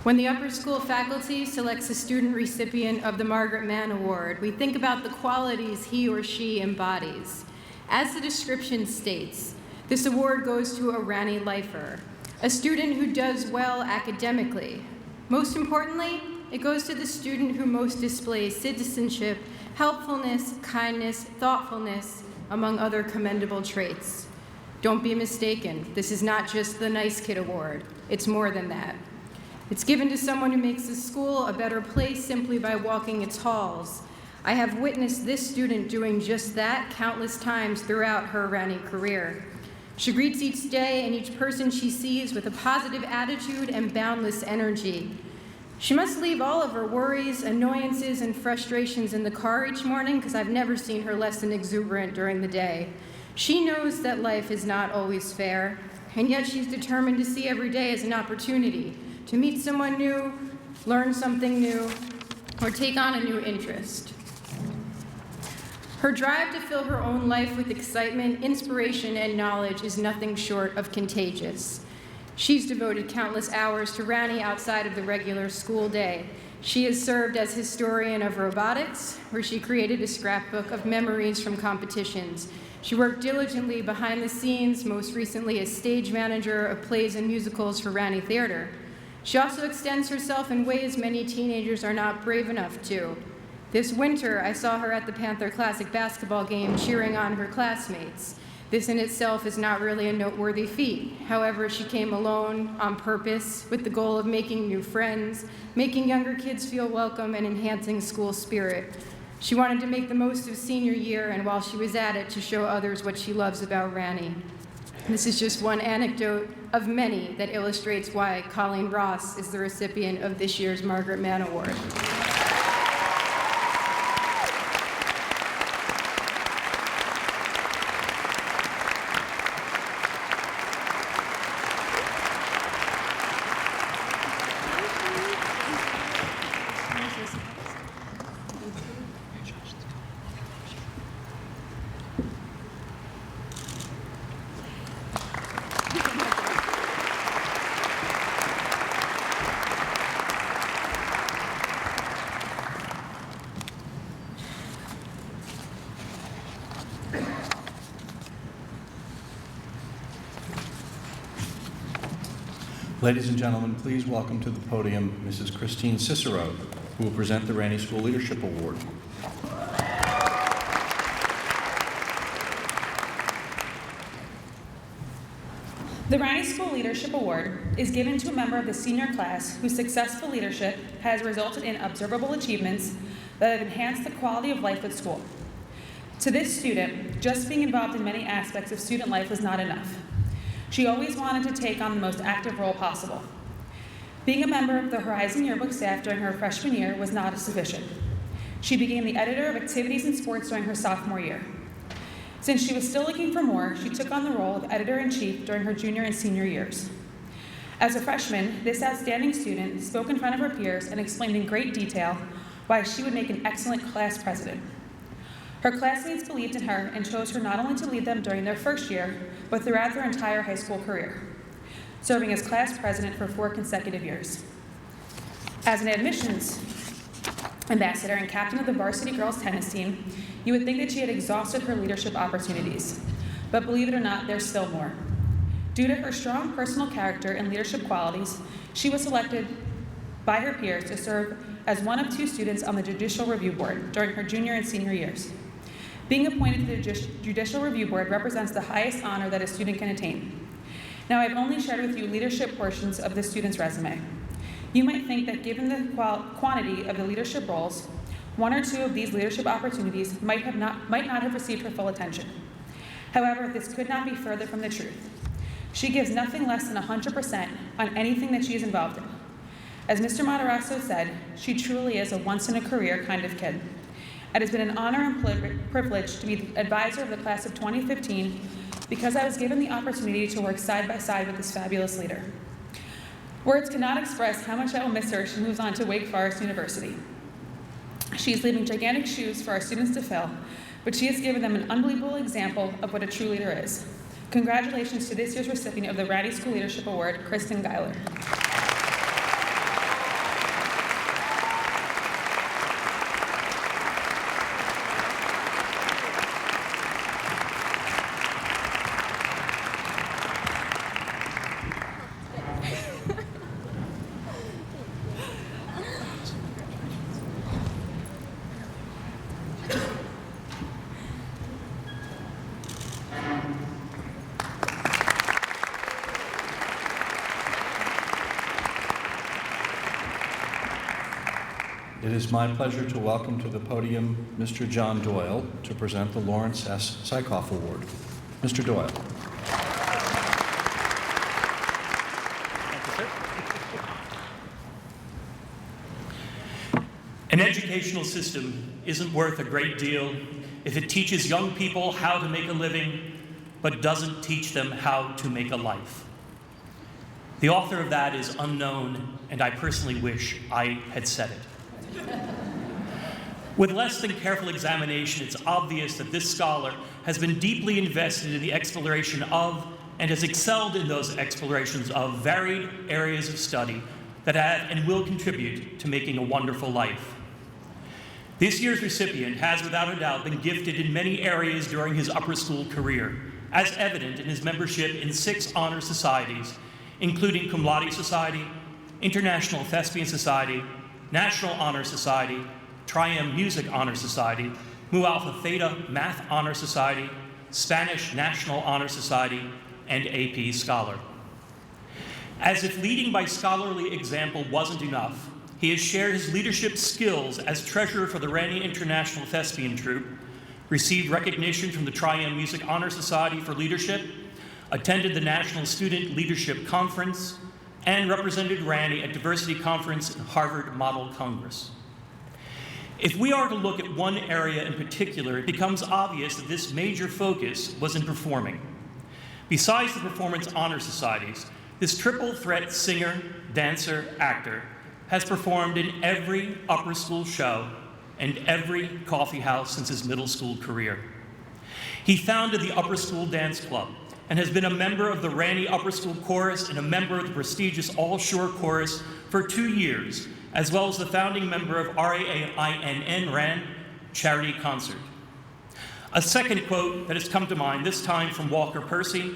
When the upper school faculty selects a student recipient of the Margaret Mann Award, we think about the qualities he or she embodies. As the description states, this award goes to a Ranney lifer, a student who does well academically. Most importantly, it goes to the student who most displays citizenship, helpfulness, kindness, thoughtfulness, among other commendable traits. Don't be mistaken, this is not just the Nice Kid Award. It's more than that. It's given to someone who makes the school a better place simply by walking its halls. I have witnessed this student doing just that countless times throughout her Ranney career. She greets each day and each person she sees with a positive attitude and boundless energy. She must leave all of her worries, annoyances, and frustrations in the car each morning because I've never seen her less than exuberant during the day. She knows that life is not always fair, and yet she's determined to see every day as an opportunity to meet someone new, learn something new, or take on a new interest. Her drive to fill her own life with excitement, inspiration, and knowledge is nothing short of contagious. She's devoted countless hours to Ranney outside of the regular school day. She has served as historian of robotics, where she created a scrapbook of memories from competitions. She worked diligently behind the scenes, most recently as stage manager of plays and musicals for Ranney Theater. She also extends herself in ways many teenagers are not brave enough to. This winter, I saw her at the Panther Classic basketball game cheering on her classmates. This in itself is not really a noteworthy feat. However, she came alone, on purpose, with the goal of making new friends, making younger kids feel welcome, and enhancing school spirit. She wanted to make the most of senior year, and while she was at it, to show others what she loves about Ranney. This is just one anecdote of many that illustrates why Colleen Ross is the recipient of this year's Margaret Mann Award. Ladies and gentlemen, please welcome to the podium Mrs. Christine Cicero, who will present the Ranney School Leadership Award. The Ranney School Leadership Award is given to a member of the senior class whose successful leadership has resulted in observable achievements that have enhanced the quality of life at school. To this student, just being involved in many aspects of student life was not enough. She always wanted to take on the most active role possible. Being a member of the Horizon Yearbook staff during her freshman year was not sufficient. She became the editor of activities and sports during her sophomore year. Since she was still looking for more, she took on the role of editor-in-chief during her junior and senior years. As a freshman, this outstanding student spoke in front of her peers and explained in great detail why she would make an excellent class president. Her classmates believed in her and chose her not only to lead them during their first year, but throughout their entire high school career, serving as class president for 4 consecutive years. As an admissions ambassador and captain of the varsity girls tennis team, you would think that she had exhausted her leadership opportunities. But believe it or not, there's still more. Due to her strong personal character and leadership qualities, she was selected by her peers to serve as one of 2 students on the Judicial Review Board during her junior and senior years. Being appointed to the Judicial Review Board represents the highest honor that a student can attain. Now, I've only shared with you leadership portions of the student's resume. You might think that given the quantity of the leadership roles, 1 or 2 of these leadership opportunities might not have received her full attention. However, this could not be further from the truth. She gives nothing less than 100% on anything that she is involved in. As Mr. Matarazzo said, she truly is a once-in-a-career kind of kid. It has been an honor and privilege to be the advisor of the class of 2015 because I was given the opportunity to work side by side with this fabulous leader. Words cannot express how much I will miss her as she moves on to Wake Forest University. She is leaving gigantic shoes for our students to fill, but she has given them an unbelievable example of what a true leader is. Congratulations to this year's recipient of the Ranney School Leadership Award, Kristen Geiler. It is my pleasure to welcome to the podium Mr. John Doyle to present the Lawrence S. Sykoff Award. Mr. Doyle. An educational system isn't worth a great deal if it teaches young people how to make a living, but doesn't teach them how to make a life. The author of that is unknown, and I personally wish I had said it. With less than careful examination, it's obvious that this scholar has been deeply invested in the exploration of, and has excelled in those explorations of, varied areas of study that have and will contribute to making a wonderful life. This year's recipient has, without a doubt, been gifted in many areas during his upper school career, as evident in his membership in 6 honor societies, including Cum Laude Society, International Thespian Society, National Honor Society, Tri-M Music Honor Society, Mu Alpha Theta Math Honor Society, Spanish National Honor Society, and AP Scholar. As if leading by scholarly example wasn't enough, he has shared his leadership skills as treasurer for the Ranney International Thespian Troupe, received recognition from the Tri-M Music Honor Society for leadership, attended the National Student Leadership Conference, and represented Ranney at Diversity Conference and Harvard Model Congress. If we are to look at one area in particular, it becomes obvious that this major focus was in performing. Besides the Performance Honor Societies, this triple threat singer, dancer, actor has performed in every upper school show and every coffee house since his middle school career. He founded the Upper School Dance Club and has been a member of the Ranney Upper School Chorus and a member of the prestigious All Shore Chorus for 2 years, as well as the founding member of RAINN RAN Charity Concert. A second quote that has come to mind, this time from Walker Percy: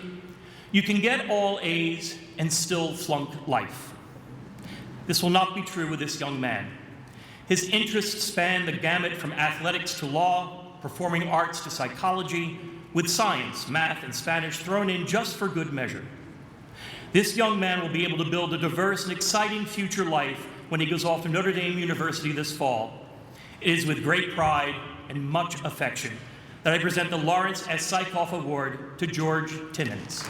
"You can get all A's and still flunk life." This will not be true with this young man. His interests span the gamut from athletics to law, performing arts to psychology, with science, math, and Spanish thrown in just for good measure. This young man will be able to build a diverse and exciting future life when he goes off to Notre Dame University this fall. It is with great pride and much affection that I present the Lawrence S. Sykoff Award to George Timmons.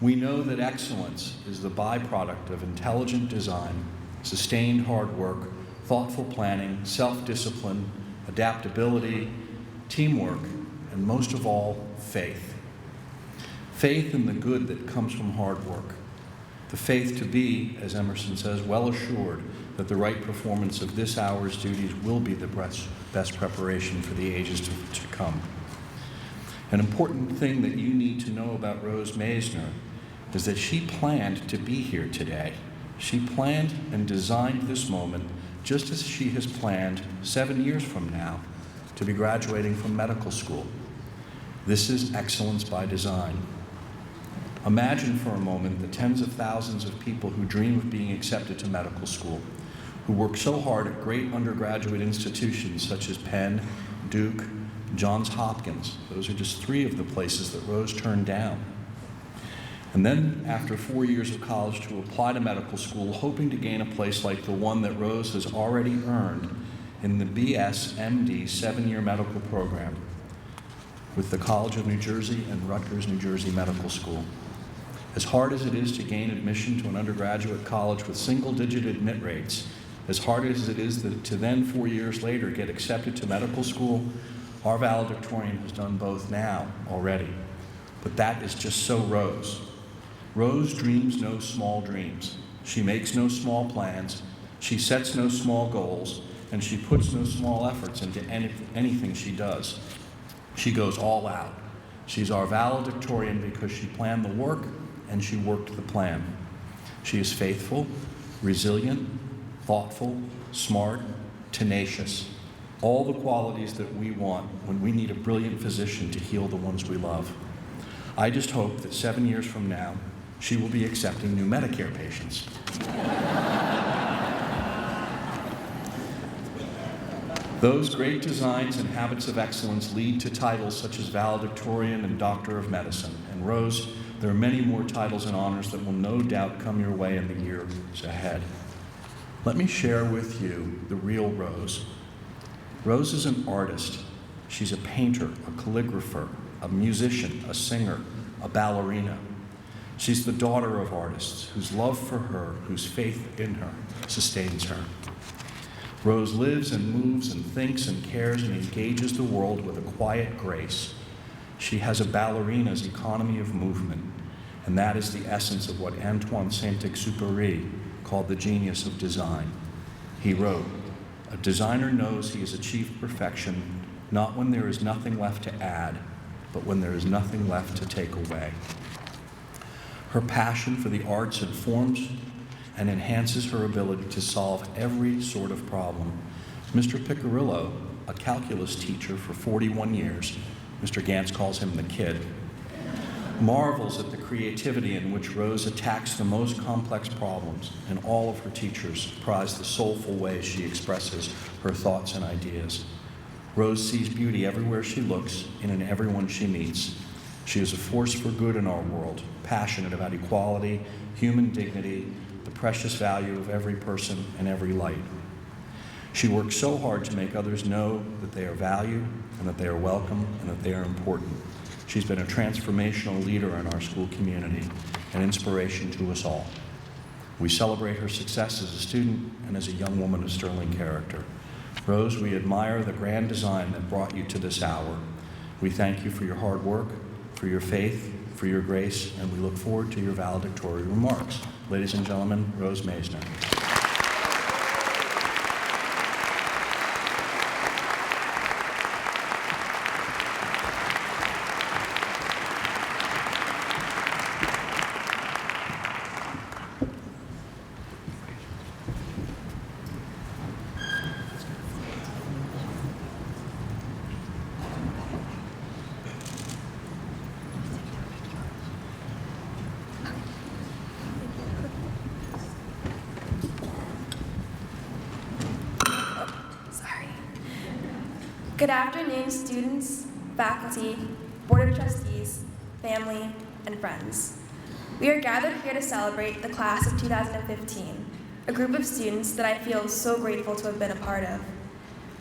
We know that excellence is the byproduct of intelligent design, sustained hard work, thoughtful planning, self-discipline, adaptability, teamwork, and most of all, faith. Faith in the good that comes from hard work. The faith to be, as Emerson says, well assured that the right performance of this hour's duties will be the best preparation for the ages to come. An important thing that you need to know about Rose Maisner is that she planned to be here today. She planned and designed this moment just as she has planned 7 years from now to be graduating from medical school. This is excellence by design. Imagine for a moment the tens of thousands of people who dream of being accepted to medical school, who work so hard at great undergraduate institutions such as Penn, Duke, Johns Hopkins. Those are just 3 of the places that Rose turned down. And then, after 4 years of college, to apply to medical school, hoping to gain a place like the one that Rose has already earned in the BS MD 7-year medical program with the College of New Jersey and Rutgers, New Jersey Medical School. As hard as it is to gain admission to an undergraduate college with single-digit admit rates, as hard as it is to then 4 years later get accepted to medical school, our valedictorian has done both now already. But that is just so Rose. Rose dreams no small dreams. She makes no small plans. She sets no small goals. And she puts no small efforts into anything she does. She goes all out. She's our valedictorian because she planned the work and she worked the plan. She is faithful, resilient, thoughtful, smart, tenacious. all the qualities that we want when we need a brilliant physician to heal the ones we love. I just hope that 7 years from now, she will be accepting new Medicare patients. Those great designs and habits of excellence lead to titles such as valedictorian and Doctor of Medicine. And Rose, there are many more titles and honors that will no doubt come your way in the years ahead. Let me share with you the real Rose. Rose is an artist. She's a painter, a calligrapher, a musician, a singer, a ballerina. She's the daughter of artists whose love for her, whose faith in her, sustains her. Rose lives and moves and thinks and cares and engages the world with a quiet grace. She has a ballerina's economy of movement, and that is the essence of what Antoine Saint-Exupéry called the genius of design. He wrote, "A designer knows he has achieved perfection not when there is nothing left to add, but when there is nothing left to take away." Her passion for the arts informs and enhances her ability to solve every sort of problem. Mr. Piccirillo, a calculus teacher for 41 years, Mr. Gantz calls him the kid, marvels at the creativity in which Rose attacks the most complex problems, and all of her teachers prize the soulful way she expresses her thoughts and ideas. Rose sees beauty everywhere she looks and in everyone she meets. She is a force for good in our world, passionate about equality, human dignity, the precious value of every person and every light. She works so hard to make others know that they are valued and that they are welcome and that they are important. She's been a transformational leader in our school community, an inspiration to us all. We celebrate her success as a student and as a young woman of sterling character. Rose, we admire the grand design that brought you to this hour. We thank you for your hard work, for your faith, for your grace, and we look forward to your valedictory remarks. Ladies and gentlemen, Rose Maisner. Good afternoon, students, faculty, Board of Trustees, family, and friends. We are gathered here to celebrate the class of 2015, a group of students that I feel so grateful to have been a part of.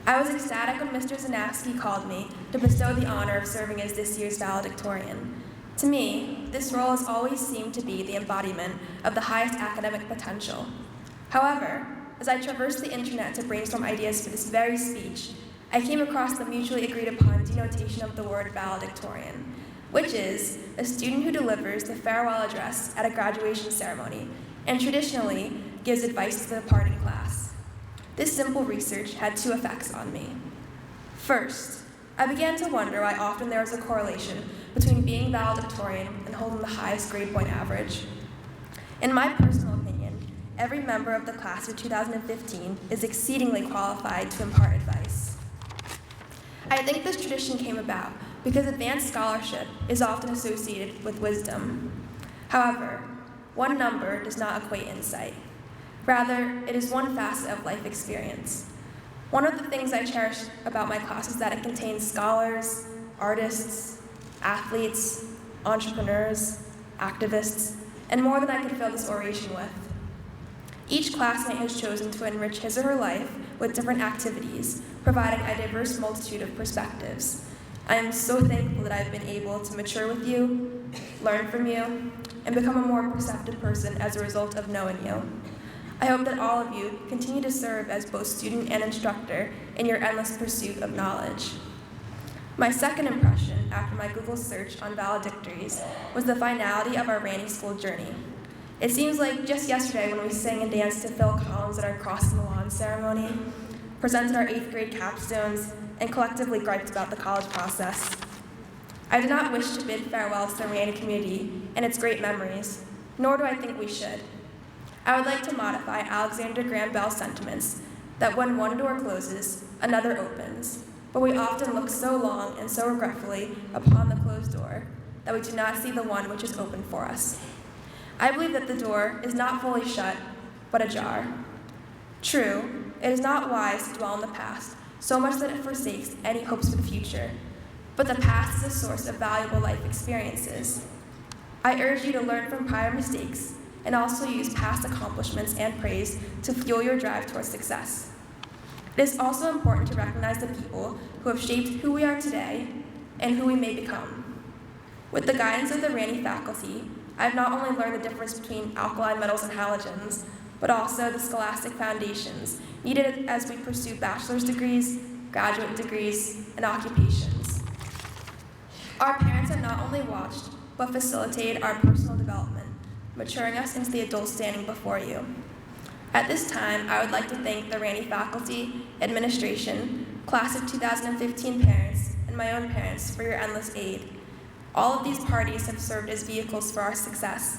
I was ecstatic when Mr. Zanowski called me to bestow the honor of serving as this year's valedictorian. To me, this role has always seemed to be the embodiment of the highest academic potential. However, as I traversed the internet to brainstorm ideas for this very speech, I came across the mutually agreed upon denotation of the word valedictorian, which is a student who delivers the farewell address at a graduation ceremony and traditionally gives advice to the departing class. This simple research had two effects on me. First, I began to wonder why often there was a correlation between being valedictorian and holding the highest grade point average. In my personal opinion, every member of the class of 2015 is exceedingly qualified to impart advice. I think this tradition came about because advanced scholarship is often associated with wisdom. However, one number does not equate insight. Rather, it is one facet of life experience. One of the things I cherish about my class is that it contains scholars, artists, athletes, entrepreneurs, activists, and more than I could fill this oration with. Each classmate has chosen to enrich his or her life with different activities, providing a diverse multitude of perspectives. I am so thankful that I've been able to mature with you, learn from you, and become a more perceptive person as a result of knowing you. I hope that all of you continue to serve as both student and instructor in your endless pursuit of knowledge. My second impression after my Google search on valedictories was the finality of our Ranney School journey. It seems like just yesterday when we sang and danced to Phil Collins at our Crossing the Lawn ceremony, presented our 8th grade capstones, and collectively griped about the college process. I do not wish to bid farewell to the Ranney community and its great memories, nor do I think we should. I would like to modify Alexander Graham Bell's sentiments that when one door closes, another opens, but we often look so long and so regretfully upon the closed door that we do not see the one which is open for us. I believe that the door is not fully shut, but ajar. True, it is not wise to dwell on the past, so much that it forsakes any hopes for the future, but the past is a source of valuable life experiences. I urge you to learn from prior mistakes and also use past accomplishments and praise to fuel your drive towards success. It is also important to recognize the people who have shaped who we are today and who we may become. With the guidance of the Ranney faculty, I have not only learned the difference between alkali metals and halogens, but also the scholastic foundations needed as we pursue bachelor's degrees, graduate degrees, and occupations. Our parents have not only watched, but facilitated our personal development, maturing us into the adults standing before you. At this time, I would like to thank the Ranney faculty, administration, class of 2015 parents, and my own parents for your endless aid. All of these parties have served as vehicles for our success.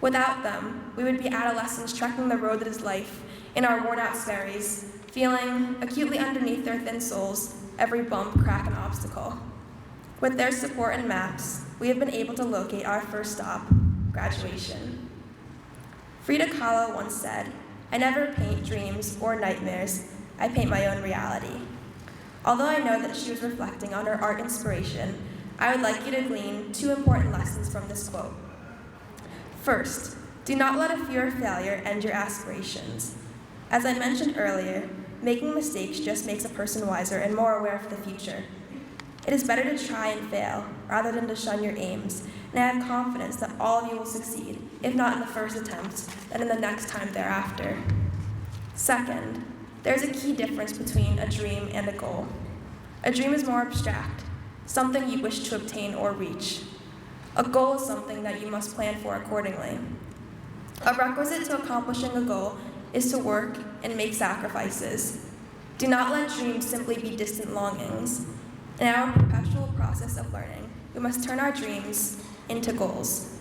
Without them, we would be adolescents trekking the road that is life in our worn-out Sperry's, feeling acutely underneath their thin soles every bump, crack, and obstacle. With their support and maps, we have been able to locate our first stop, graduation. Frida Kahlo once said, "I never paint dreams or nightmares, I paint my own reality." Although I know that she was reflecting on her art inspiration, I would like you to glean 2 important lessons from this quote. First, do not let a fear of failure end your aspirations. As I mentioned earlier, making mistakes just makes a person wiser and more aware of the future. It is better to try and fail rather than to shun your aims, and I have confidence that all of you will succeed, if not in the first attempt, then in the next time thereafter. Second, there is a key difference between a dream and a goal. A dream is more abstract, something you wish to obtain or reach. A goal is something that you must plan for accordingly. A requisite to accomplishing a goal is to work and make sacrifices. Do not let dreams simply be distant longings. In our perpetual process of learning, we must turn our dreams into goals.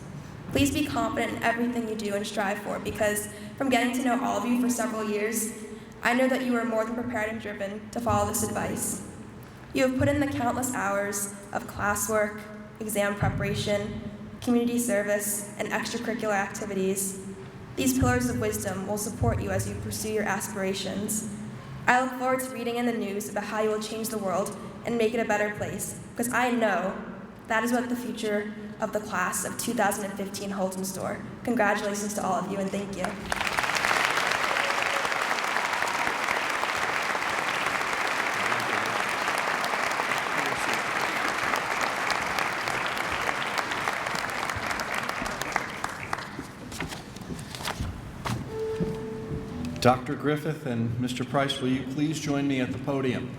Please be confident in everything you do and strive for, because from getting to know all of you for several years, I know that you are more than prepared and driven to follow this advice. You have put in the countless hours of classwork, exam preparation, community service, and extracurricular activities. These pillars of wisdom will support you as you pursue your aspirations. I look forward to reading in the news about how you will change the world and make it a better place, because I know that is what the future of the class of 2015 holds in store. Congratulations to all of you, and thank you. Dr. Griffith and Mr. Price, will you please join me at the podium?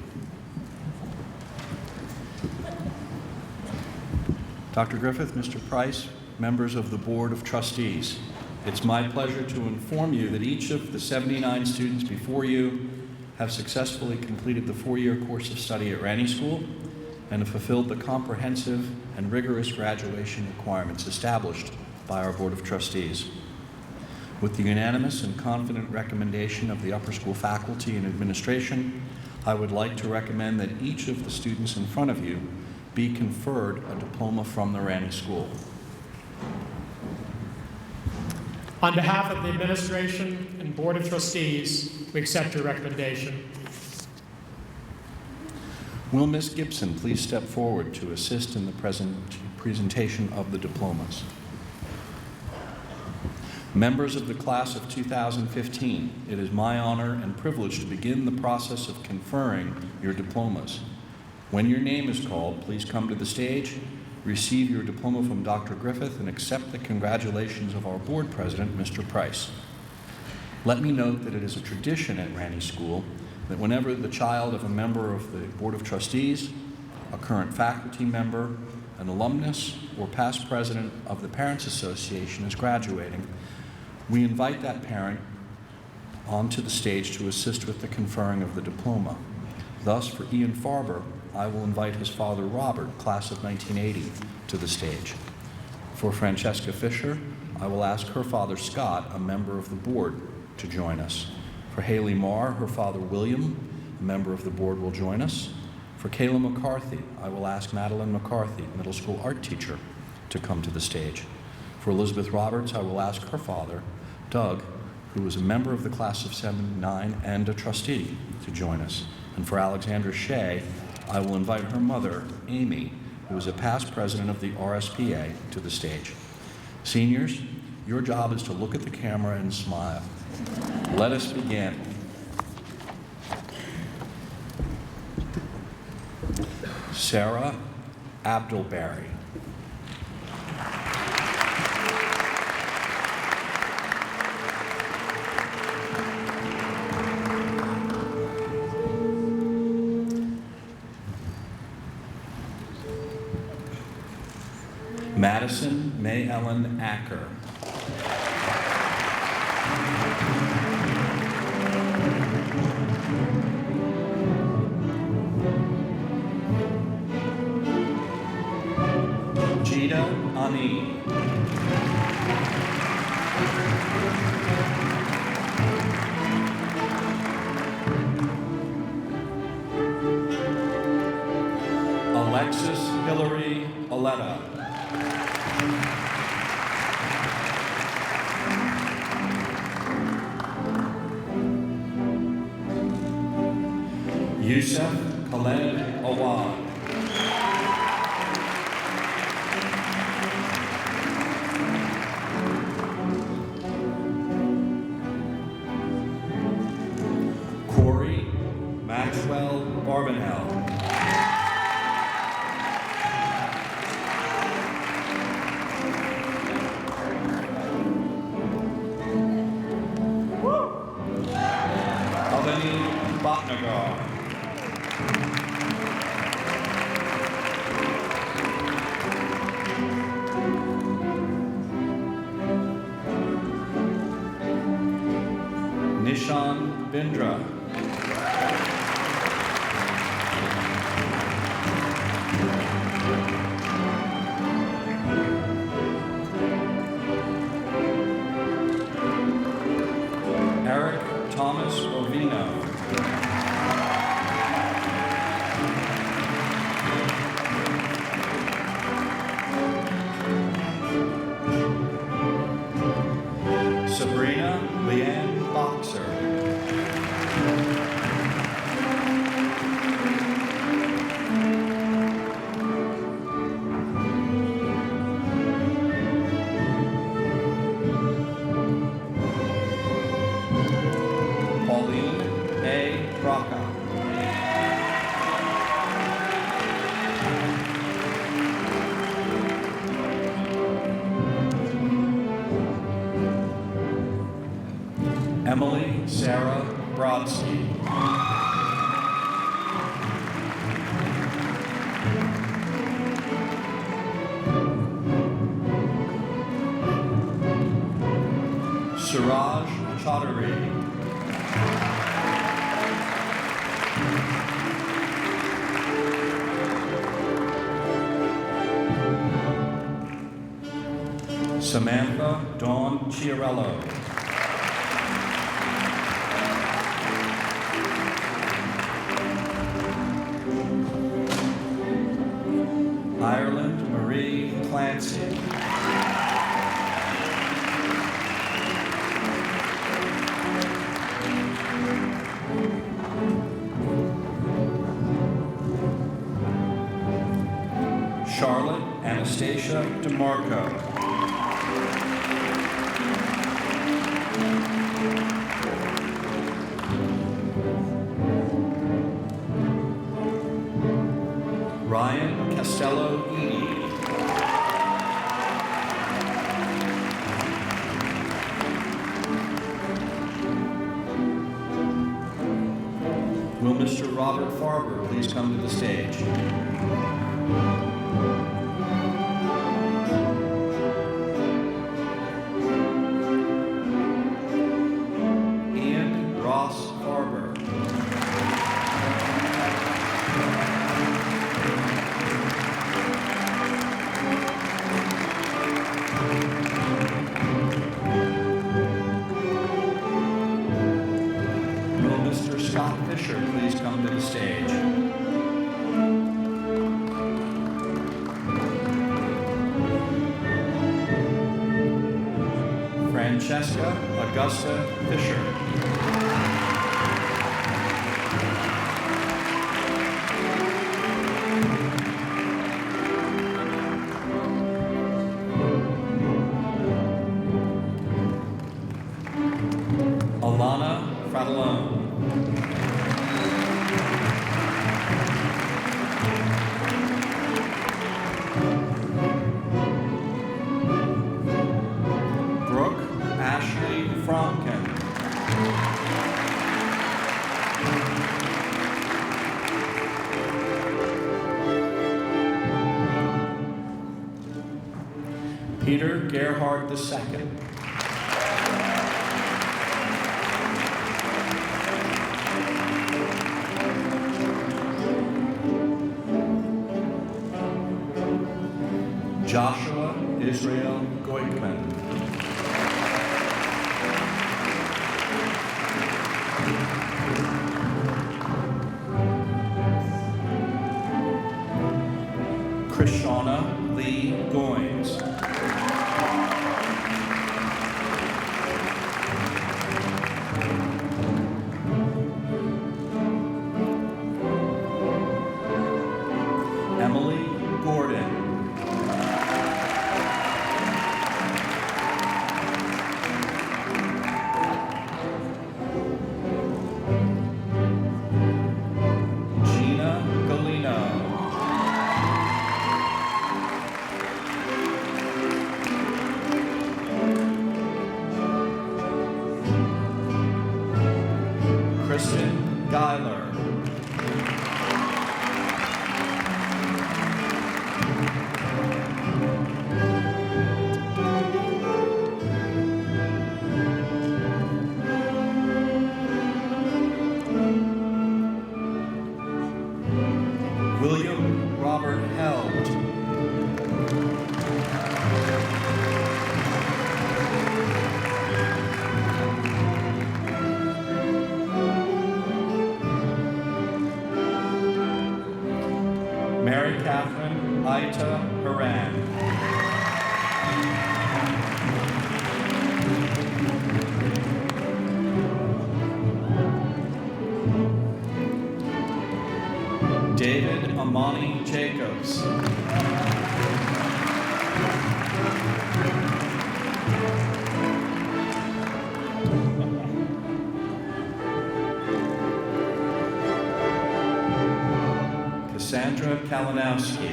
Dr. Griffith, Mr. Price, members of the Board of Trustees, it's my pleasure to inform you that each of the 79 students before you have successfully completed the 4-year course of study at Ranney School and have fulfilled the comprehensive and rigorous graduation requirements established by our Board of Trustees. With the unanimous and confident recommendation of the upper school faculty and administration, I would like to recommend that each of the students in front of you be conferred a diploma from the Ranney School. On behalf of the administration and Board of Trustees, we accept your recommendation. Will Ms. Gibson please step forward to assist in the presentation of the diplomas? Members of the class of 2015, it is my honor and privilege to begin the process of conferring your diplomas. When your name is called, please come to the stage, receive your diploma from Dr. Griffith, and accept the congratulations of our board president, Mr. Price. Let me note that it is a tradition at Ranney School that whenever the child of a member of the Board of Trustees, a current faculty member, an alumnus, or past president of the Parents Association is graduating, we invite that parent onto the stage to assist with the conferring of the diploma. Thus, for Ian Farber, I will invite his father, Robert, class of 1980, to the stage. For Francesca Fisher, I will ask her father, Scott, a member of the board, to join us. For Haley Marr, her father, William, a member of the board, will join us. For Kayla McCarthy, I will ask Madeline McCarthy, middle school art teacher, to come to the stage. For Elizabeth Roberts, I will ask her father, Doug, who was a member of the class of 79 and a trustee, to join us. And for Alexandra Shea, I will invite her mother, Amy, who is a past president of the RSPA, to the stage. Seniors, your job is to look at the camera and smile. Let us begin. Sarah Abdulbari. Madison May Ellen Acker. Jida Ani. Alexis Hillary Aletta. Yusuf Khaled Awad. Corey Maxwell Barbanel. Avani Bhatnagar. Nishan Bindra. Eric Thomas Ovino. Sabrina Leanne Boxer. Pauline A. Braca. Emily Sarah Brodsky. Suraj Chaudhary. Samantha Dawn Chiarello. Ireland Marie Clancy. Charlotte Anastasia DeMarco. Ryan Costello Edie. Will Mr. Robert Farber please come to the stage? Ian Ross Farber. Will Mr. Scott Fisher please come to the stage. Francesca Augusta Fisher. Alana Fratellone. Brooke Ashley Fromkin. Peter Gerhard II. Joshua Israel Goikman. Krishana Lee Goins. Emily Gordon. Kristen Geiler. William Robert Held. Mary Catherine Aita Haran. David Amani Jacobs. Cassandra Kalinowski.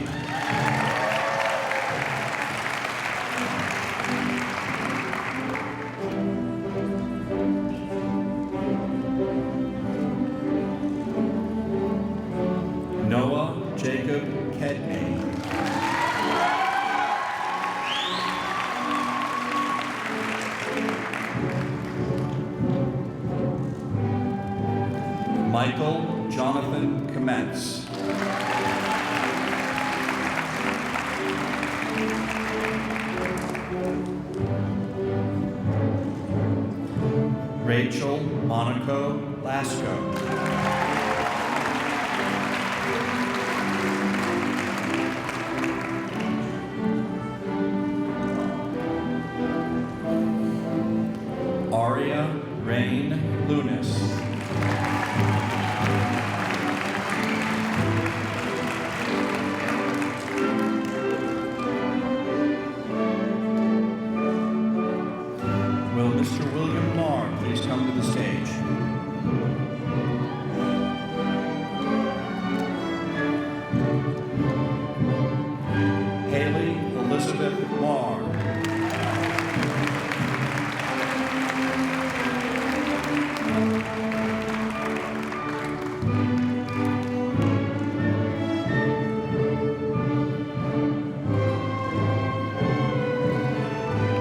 Noah Jacob Kedney. Michael Jonathan Commence. Rachel Monaco Lasco. Aria Rain Lunis. Will Mr. William Marr please come to the stage? Haley Elizabeth Marr.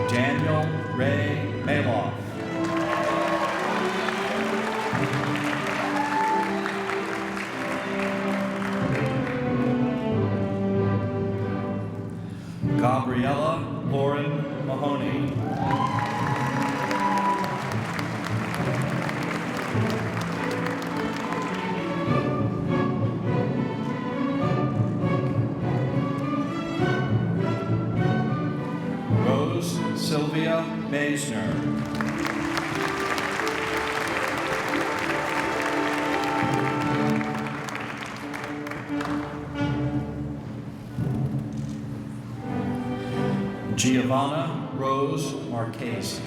Daniel Ray Maloff. Gabriella Lauren Mahoney. Rose Sylvia Maisner. Giovanna Rose Marchese.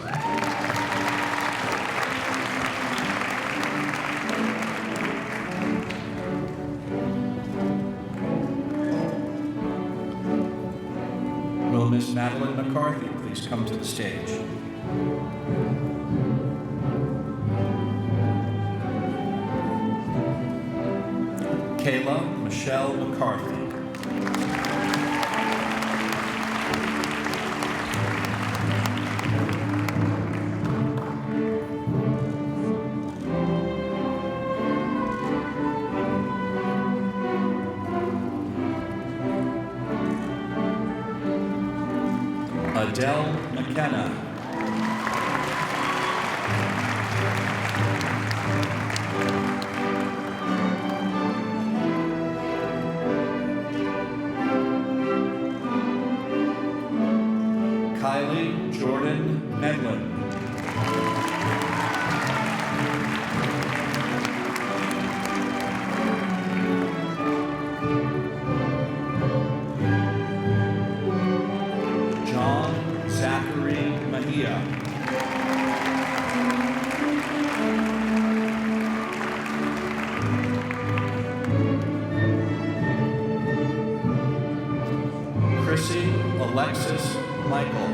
Will Miss Madeline McCarthy please come to the stage? Kayla Michelle McCarthy. Adele McKenna. Kylie Jordan Medlin. John Zachary Mahia. Chrissy Alexis Michael.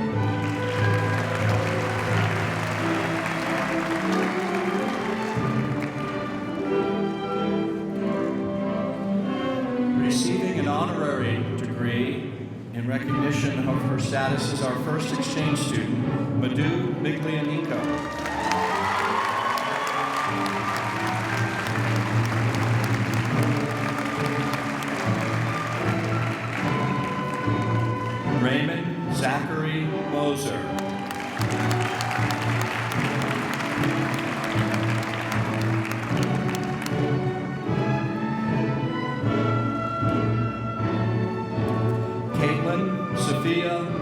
Receiving an honorary degree in recognition of her status as our first exchange student, Madhu Miglianico. Raymond Zachary Moser. Caitlin Sophia